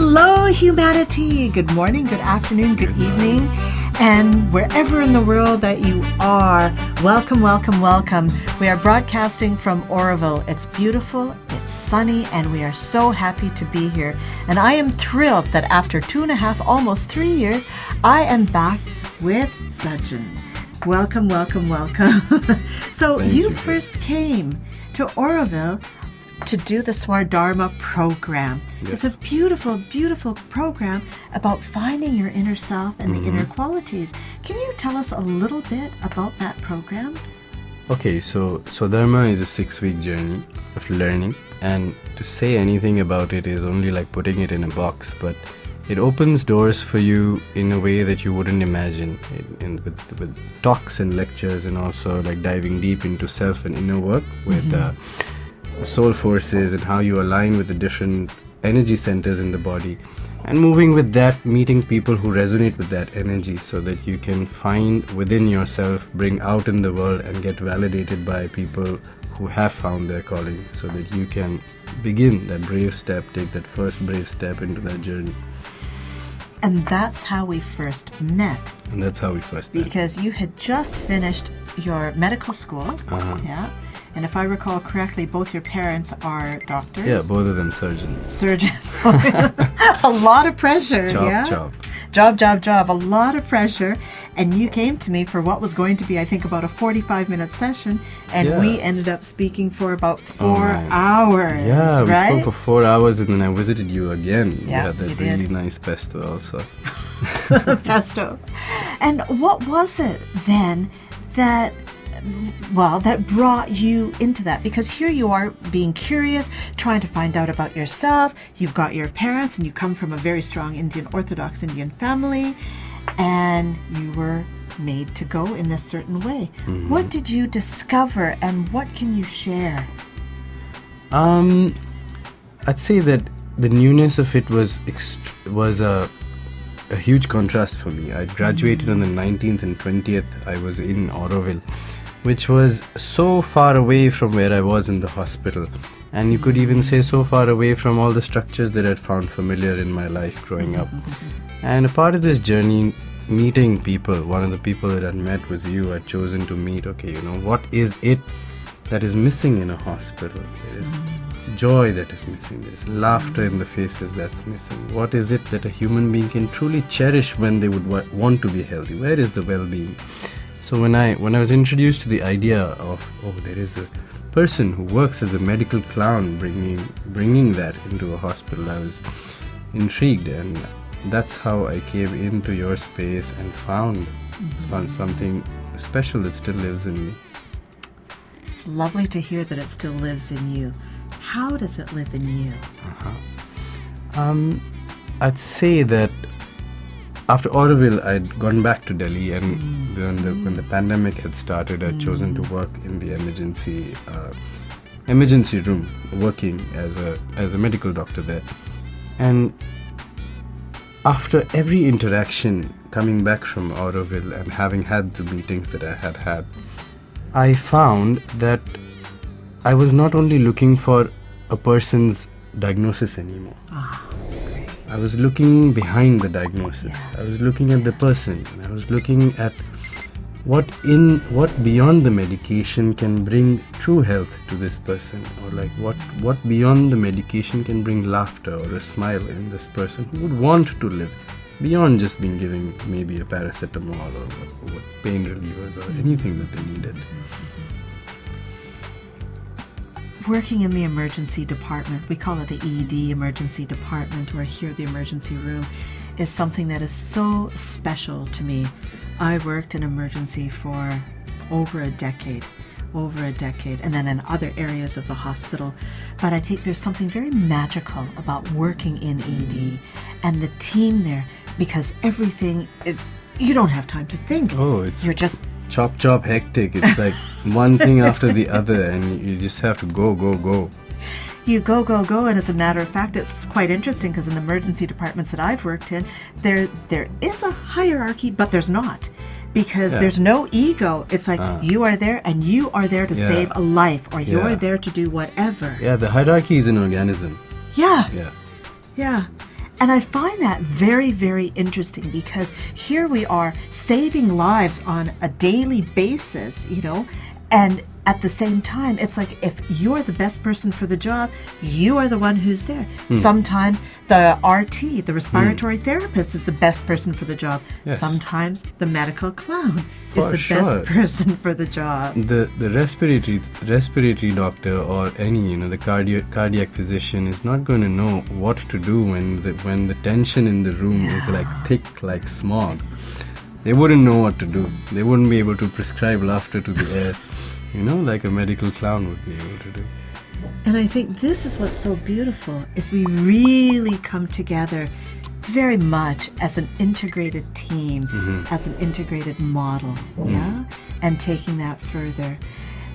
Hello, humanity. Good morning, good afternoon, good evening, and wherever in the world that you are, welcome, welcome, welcome. We are broadcasting from Oroville. It's beautiful, it's sunny, and we are so happy to be here. And I am thrilled that after 2.5, almost 3 years, I am back with Sajjan. Welcome, welcome, welcome. So you first came to Oroville to do the Swadharma program. Yes. It's a beautiful, beautiful program about finding your inner self and the inner qualities. Can you tell us a little bit about that program? Okay, so Swadharma is a 6-week journey of learning, and to say anything about it is only like putting it in a box, but it opens doors for you in a way that you wouldn't imagine, with talks and lectures, and also like diving deep into self and inner work with soul forces and how you align with the different energy centers in the body, and moving with that, meeting people who resonate with that energy so that you can find within yourself, bring out in the world, and get validated by people who have found their calling, so that you can begin that brave step, take that first brave step into that journey. And that's how we first met. And that's how we first met. Because you had just finished your medical school. Yeah. And if I recall correctly, both your parents are doctors. Yeah, both of them surgeons. Surgeons. A lot of pressure. Job. A lot of pressure. And you came to me for what was going to be, I think, about a 45-minute session. And we ended up speaking for about 4 hours. Yeah, we right? spoke for 4 hours, and then I visited you again. Yeah, that you really did. nice pesto also. Pesto. And what was it then that brought you into that? Because here you are being curious, trying to find out about yourself. You've got your parents, and you come from a very strong Orthodox Indian family, and you were made to go in this certain way. What did you discover, and what can you share? I'd say that the newness of it was a huge contrast for me. I graduated on the 19th and 20th. I was in Oroville, which was so far away from where I was in the hospital. And you could even say so far away from all the structures that I'd found familiar in my life growing up. And a part of this journey, meeting people, one of the people that I'd met was you. I'd chosen to meet, what is it that is missing in a hospital? There is joy that is missing. There's laughter in the faces that's missing. What is it that a human being can truly cherish when they would want to be healthy? Where is the well-being? So when I was introduced to the idea of, there is a person who works as a medical clown bringing that into a hospital, I was intrigued, and that's how I came into your space and found something special that still lives in me. It's lovely to hear that it still lives in you. How does it live in you? I'd say that after Oroville, I'd gone back to Delhi, and when the pandemic had started, I'd chosen to work in the emergency room, working as a medical doctor there. And after every interaction, coming back from Oroville and having had the meetings that I had, I found that I was not only looking for a person's diagnosis anymore. I was looking behind the diagnosis. I was looking at the person. I was looking at what beyond the medication can bring true health to this person, or like what beyond the medication can bring laughter or a smile in this person who would want to live beyond just being given maybe a paracetamol or pain relievers or anything that they needed. Working in the emergency department, we call it the ED emergency department, or here the emergency room, is something that is so special to me. I worked in emergency for over a decade, and then in other areas of the hospital. But I think there's something very magical about working in ED and the team there, because everything is, you don't have time to think. You're just chop hectic. It's like one thing after the other, and you just have to go. You go, and as a matter of fact, it's quite interesting, because in the emergency departments that I've worked in, there is a hierarchy, but there's not. because there's no ego. It's like you are there and you are there to save a life, or you're there to do whatever. Yeah, the hierarchy is an organism. Yeah. And I find that very, very interesting because here we are saving lives on a daily basis, and at the same time, it's like if you're the best person for the job, you are the one who's there. Sometimes the RT, the respiratory therapist, is the best person for the job. Yes. Sometimes the medical clown is For the sure. best person for the job. The respiratory doctor or any the cardiac physician is not going to know what to do when the tension in the room is like thick like smog. They wouldn't know what to do. They wouldn't be able to prescribe laughter to the air, like a medical clown would be able to do. And I think this is what's so beautiful is we really come together very much as an integrated team, as an integrated model, and taking that further.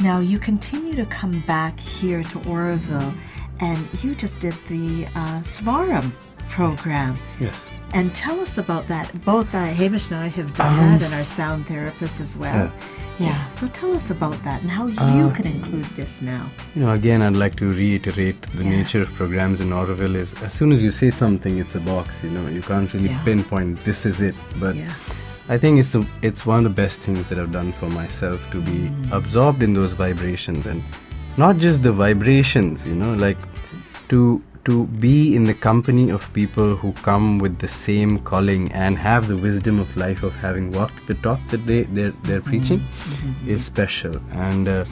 Now you continue to come back here to Oroville, and you just did the Svaram program. Yes. And tell us about that. Both Hamish and I have done that, and our sound therapist as well. Yeah. So tell us about that and how you can include this now. Again, I'd like to reiterate the nature of programs in Oroville is as soon as you say something, it's a box. You can't really pinpoint this is it. But I think it's one of the best things that I've done for myself to be absorbed in those vibrations, and not just the vibrations. Like to be in the company of people who come with the same calling and have the wisdom of life of having walked the talk that they're preaching is special. And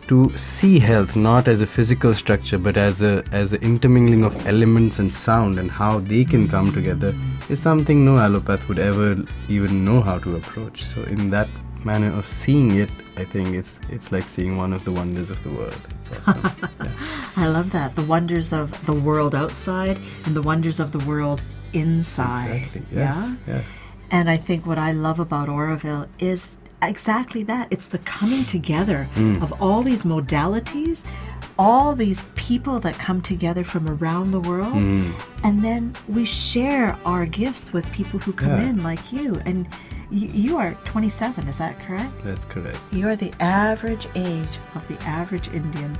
to see health not as a physical structure but as a intermingling of elements and sound and how they can come together is something no allopath would ever even know how to approach. So in that manner of seeing it, I think it's like seeing one of the wonders of the world. It's awesome. I love that. The wonders of the world outside and the wonders of the world inside. Exactly. Yes. Yeah. And I think what I love about Oroville is exactly that. It's the coming together of all these modalities, all these people that come together from around the world, and then we share our gifts with people who come in like you. And you are 27, is that correct? That's correct. You are the average age of the average Indian.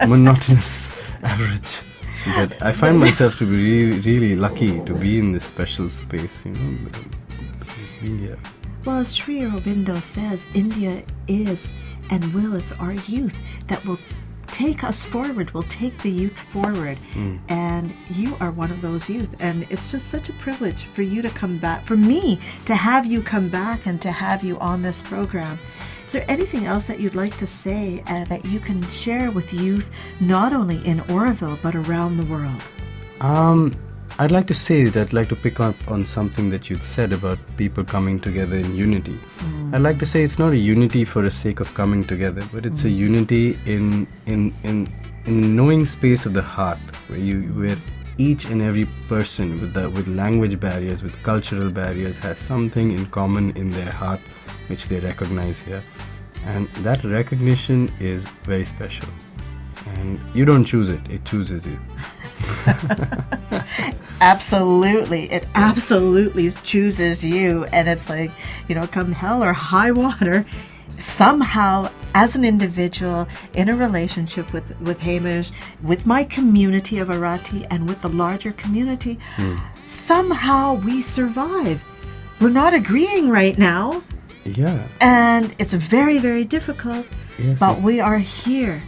Monotonous average. But I find myself to be really, really lucky to be in this special space, being here. Well, as Sri Aurobindo says, India is and it's our youth that will take us forward, will take the youth forward. And you are one of those youth. And it's just such a privilege for you to come back, for me to have you come back and to have you on this program. Is there anything else that you'd like to say that you can share with youth, not only in Oroville, but around the world? I'd like to say that I'd like to pick up on something that you'd said about people coming together in unity. I'd like to say it's not a unity for the sake of coming together, but it's a unity in knowing space of the heart, where each and every person with language barriers, with cultural barriers, has something in common in their heart which they recognize here. And that recognition is very special. And you don't choose it, it chooses you. Absolutely. It absolutely chooses you. And it's like, come hell or high water, somehow as an individual in a relationship with Hamish, with my community of Arati and with the larger community, somehow we survive. We're not agreeing right now. Yeah. And it's very, very difficult, but we are here.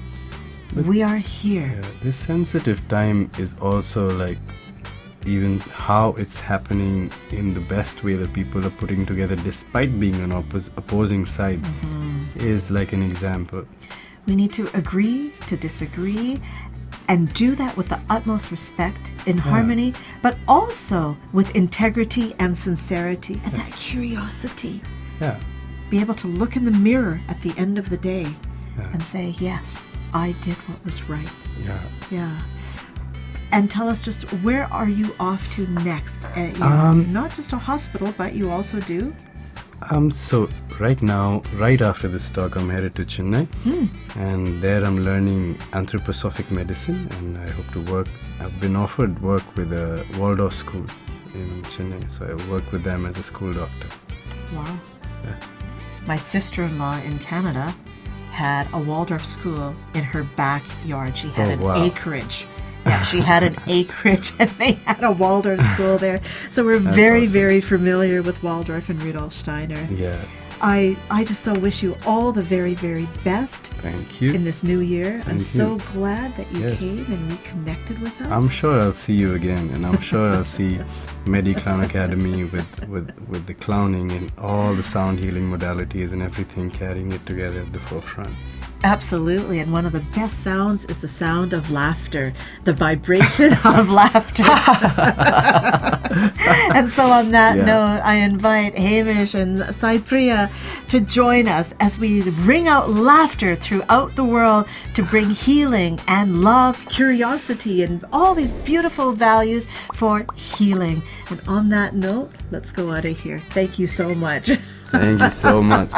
We are here. Yeah, this sensitive time is also like even how it's happening in the best way that people are putting together despite being on opposing sides is like an example. We need to agree to disagree and do that with the utmost respect, in harmony, but also with integrity and sincerity and that curiosity. Yeah. Be able to look in the mirror at the end of the day and say, yes, I did what was right. Yeah. And tell us just, where are you off to next? Not just a hospital, but you also do? So right now, right after this talk, I'm headed to Chennai. And there I'm learning anthroposophic medicine, and I hope to work. I've been offered work with a Waldorf school in Chennai, so I'll work with them as a school doctor. Wow. Yeah. My sister-in-law in Canada had a Waldorf school in her backyard. She had an acreage. Yeah, she had an acreage and they had a Waldorf school there. So we're very, awesome. very familiar with Waldorf and Rudolf Steiner. Yeah. I just so wish you all the very, very best Thank you. in this new year. I'm Thank so you. glad that you Yes. came and reconnected with us. I'm sure I'll see you again, and I'm sure I'll see Medi Clown Academy with the clowning and all the sound healing modalities and everything, carrying it together at the forefront. Absolutely. And one of the best sounds is the sound of laughter, the vibration of laughter. And so on that Yeah. note, I invite Hamish and Saipriya to join us as we ring out laughter throughout the world to bring healing and love, curiosity, and all these beautiful values for healing. And on that note, let's go out of here. Thank you so much. Thank you so much.